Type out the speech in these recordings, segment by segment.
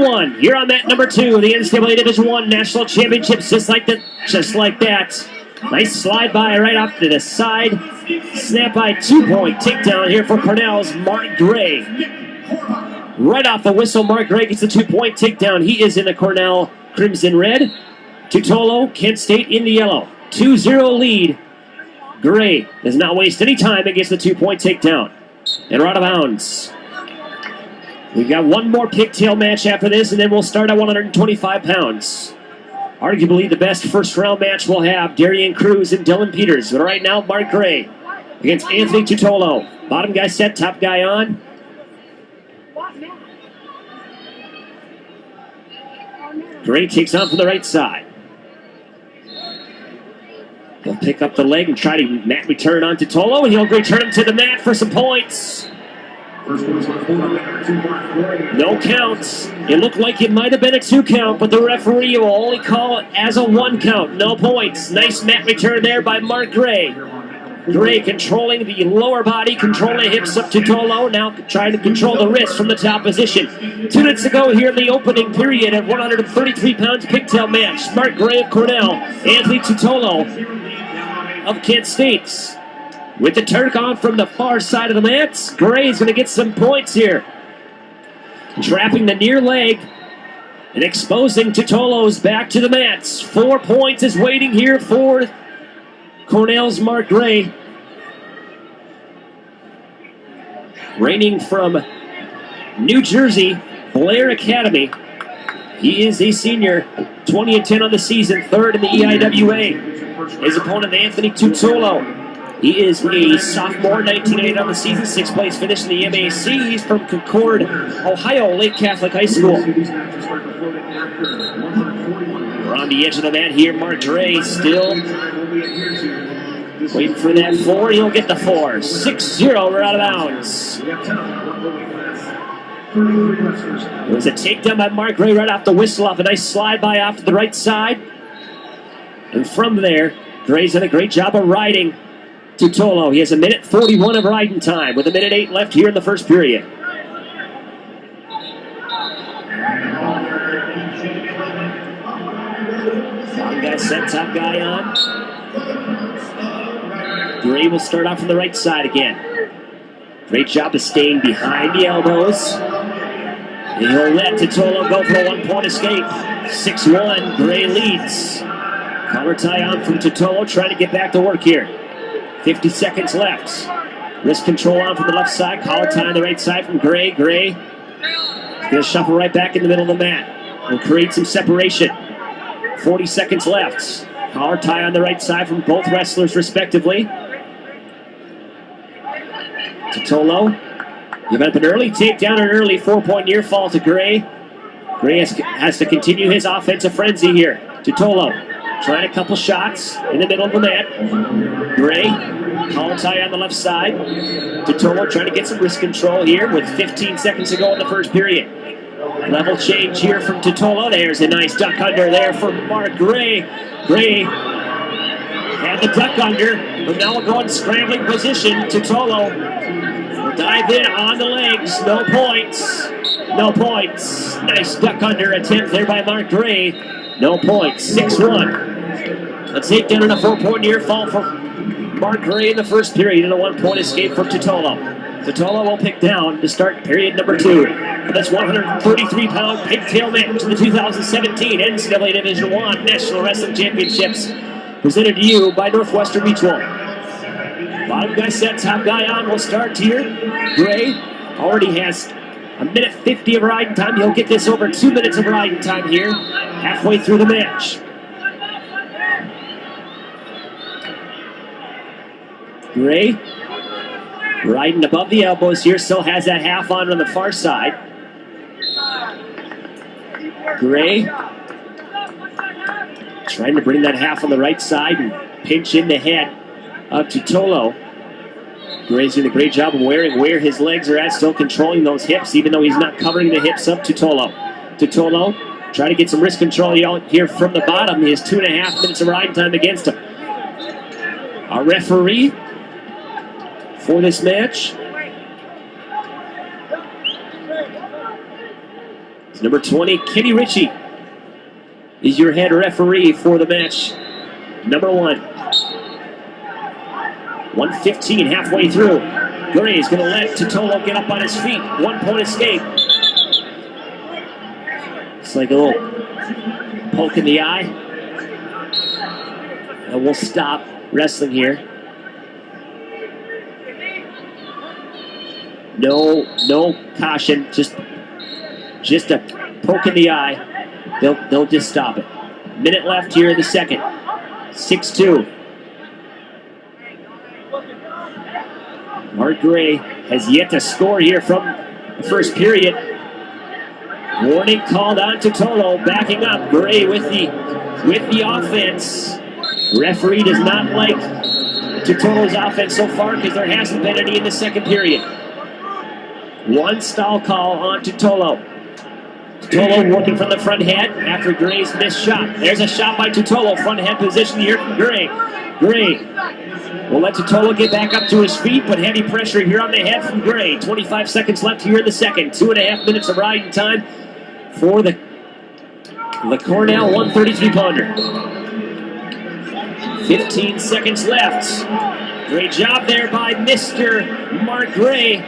One. You're on mat number 2. The NCAA Division I National Championships, just like that. Nice slide by right off to the side. Snap by 2-point takedown here for Cornell's Mark Gray. Right off the whistle, Mark Gray gets the 2-point takedown. He is in the Cornell Crimson Red. Tutolo, Kent State in the yellow. 2-0 lead. Gray does not waste any time and gets the 2-point takedown. And we're out of bounds. We've got one more pigtail match after this, and then we'll start at 125 pounds. Arguably the best first-round match we'll have, Darian Cruz and Dylan Peters. But right now, Mark Gray against Anthony Tutolo. Bottom guy set, top guy on. Gray takes on from the right side. He'll pick up the leg and try to mat return on Tutolo, and he'll return him to the mat for some points. No counts. It looked like it might have been a 2 count, but the referee will only call it as a 1 count. No points. Nice mat return there by Mark Gray. Gray controlling the lower body, controlling the hips up to Tutolo. Now trying to control the wrist from the top position. 2 minutes to go here in the opening period at 133 pounds pigtail match. Mark Gray of Cornell, Anthony Tutolo of Kent State. With the Turk on from the far side of the mat, Gray is going to get some points here. Trapping the near leg and exposing Tutolo's back to the mats. 4 points is waiting here for Cornell's Mark Gray. Reigning from New Jersey, Blair Academy. He is a senior, 20-10 on the season, 3rd in the EIWA. His opponent, Anthony Tutolo. He is a sophomore, 19-8 on the season, 6th place finish in the MAC. He's from Concord, Ohio, Lake Catholic High School. We're on the edge of the mat here. Mark Gray still waiting for that 4. He'll get the 4. 6-0, we're out of bounds. It was a takedown by Mark Gray right off the whistle, off a nice slide by off to the right side. And from there, Gray's done a great job of riding Tutolo. He has 1:41 of riding time with 1:08 left here in the first period. Bottom guy set, top guy on. Gray will start off from the right side again. Great job of staying behind the elbows. And he'll let Tutolo go for a 1-point escape. 6-1, Gray leads. Collar tie on from Tutolo, trying to get back to work here. 50 seconds left. Wrist control on from the left side. Collar tie on the right side from Gray. Gray going to shuffle right back in the middle of the mat. Will create some separation. 40 seconds left. Collar tie on the right side from both wrestlers respectively. Tutolo giving up an early takedown, an early 4-point near fall to Gray. Gray has to continue his offensive frenzy here. Tutolo trying a couple shots in the middle of the mat. Gray, collar tie on the left side. Tutolo trying to get some wrist control here with 15 seconds to go in the first period. Level change here from Tutolo. There's a nice duck under there from Mark Gray. Gray had the duck under, but now we'll go in scrambling position. Tutolo will dive in on the legs. No points. No points. Nice duck under attempt there by Mark Gray. No points. 6-1. A takedown and a 4-point near fall for Mark Gray in the first period and a 1-point escape for Tutolo. Tutolo will pick down to start period number 2. For this 133-pound pigtail match in the 2017 NCAA Division I National Wrestling Championships, presented to you by Northwestern Mutual. Bottom guy set, top guy on. We'll start here. Gray already has 1:50 of riding time. He'll get this over 2 minutes of riding time here, halfway through the match. Gray riding above the elbows here, still has that half on the far side. Gray trying to bring that half on the right side and pinch in the head of Tutolo. Gray's doing a great job of where his legs are at, still controlling those hips, even though he's not covering the hips up Tutolo. Tutolo trying to get some wrist control here from the bottom. He has 2.5 minutes of riding time against him. Our referee for this match is Number 20, Kenny Ritchie, is your head referee for the match. Number 1. 1:15 halfway through. Gray is going to let Tutolo get up on his feet. 1 point escape. It's like a little poke in the eye. And we'll stop wrestling here. No caution. Just a poke in the eye. They'll just stop it. Minute left here in the second. 6-2. Mark Gray has yet to score here from the first period. Warning called on Tutolo, backing up. Gray with the offense. Referee does not like Tutolo's offense so far because there hasn't been any in the second period. 1 stall call on Tutolo. Tutolo working from the front head after Gray's missed shot. There's a shot by Tutolo. Front head position here from Gray. Gray will let Tutolo get back up to his feet, but heavy pressure here on the head from Gray. 25 seconds left here in the second. 2.5 minutes of riding time for the Cornell 133-pounder. 15 seconds left. Great job there by Mr. Mark Gray.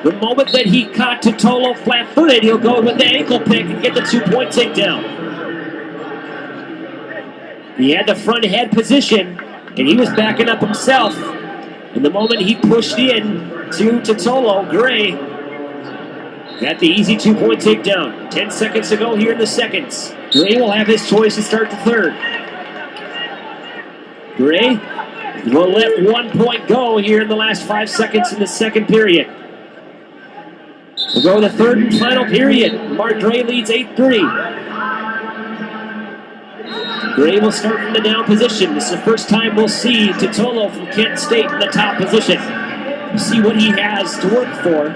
The moment that he caught Tutolo flat-footed, he'll go with the ankle pick and get the 2-point takedown. He had the front head position, and he was backing up himself. And the moment he pushed in to Tutolo, Gray got the easy 2-point takedown. 10 seconds to go here in the seconds. Gray will have his choice to start the third. Gray will let 1 point go here in the last 5 seconds in the second period. We'll go to the third and final period. Mark Gray leads 8-3. Gray will start from the down position. This is the first time we'll see Tutolo from Kent State in the top position. See what he has to work for.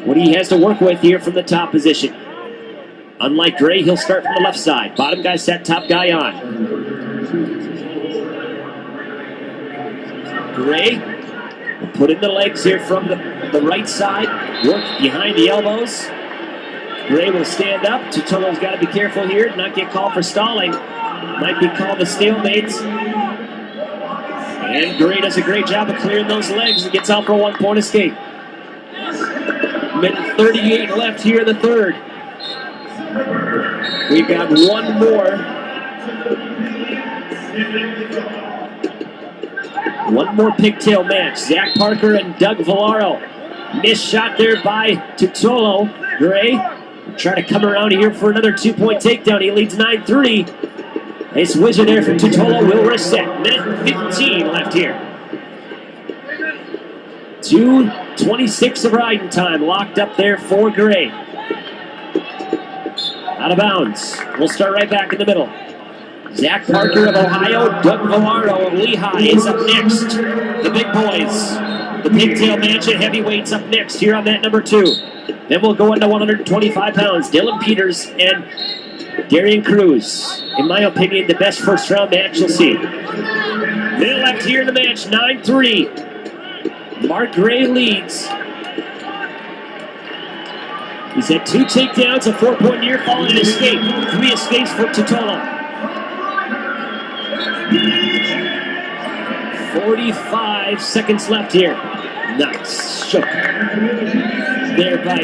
What he has to work with here from the top position. Unlike Gray, he'll start from the left side. Bottom guy set, top guy on. Gray will put in the legs here from the right side. Work behind the elbows. Gray will stand up. Tutolo's got to be careful here, not get called for stalling. Might be called a stalemate. And Gray does a great job of clearing those legs and gets out for a 1-point escape. Minute 38 left here in the third. We've got one more. One more pigtail match. Zach Parker and Doug Villaro. Missed shot there by Tutolo. Gray trying to come around here for another 2-point takedown. He leads 9-3. Nice whizzer there from Tutolo. Will reset. Minute 15 left here. 2:26 of riding time. Locked up there for Gray. Out of bounds. We'll start right back in the middle. Zach Parker of Ohio, Doug Villaro of Lehigh is up next. The big boys. The pigtail match at heavyweights up next here on that number 2. Then we'll go into 125 pounds. Dylan Peters and Darian Cruz. In my opinion, the best first round match you'll see. Minute left here in the match, 9-3. Mark Gray leads. He's had 2 takedowns, a 4-point near fall, and an escape. 3 escapes for Tutolo. 45 seconds left here. Nice shook there by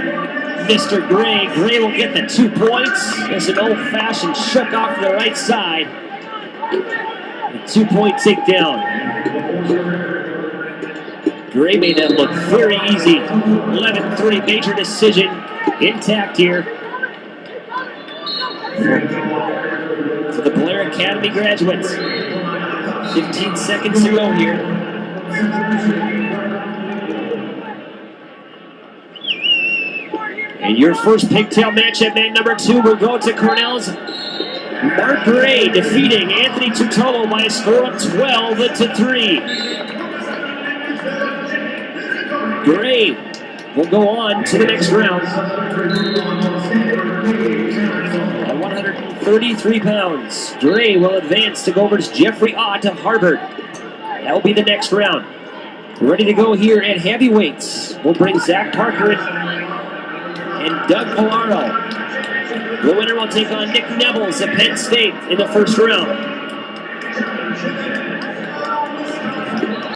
Mr. Gray. Gray will get the 2 points. It's an old-fashioned shook off the right side. A 2-point takedown. Gray made that look very easy. 11-3 major decision intact here for the Blair Academy graduates. 15 seconds to go here. And your first pigtail match at mat number 2 will go to Cornell's Mark Gray, defeating Anthony Tutolo by a score of 12-3. Gray will go on to the next round. At 133 pounds, Gray will advance to go over to Jeffrey Ott of Harvard. That will be the next round. Ready to go here at heavyweights. We'll bring Zach Parker and Doug Villaro. The winner will take on Nick Nevels of Penn State in the first round.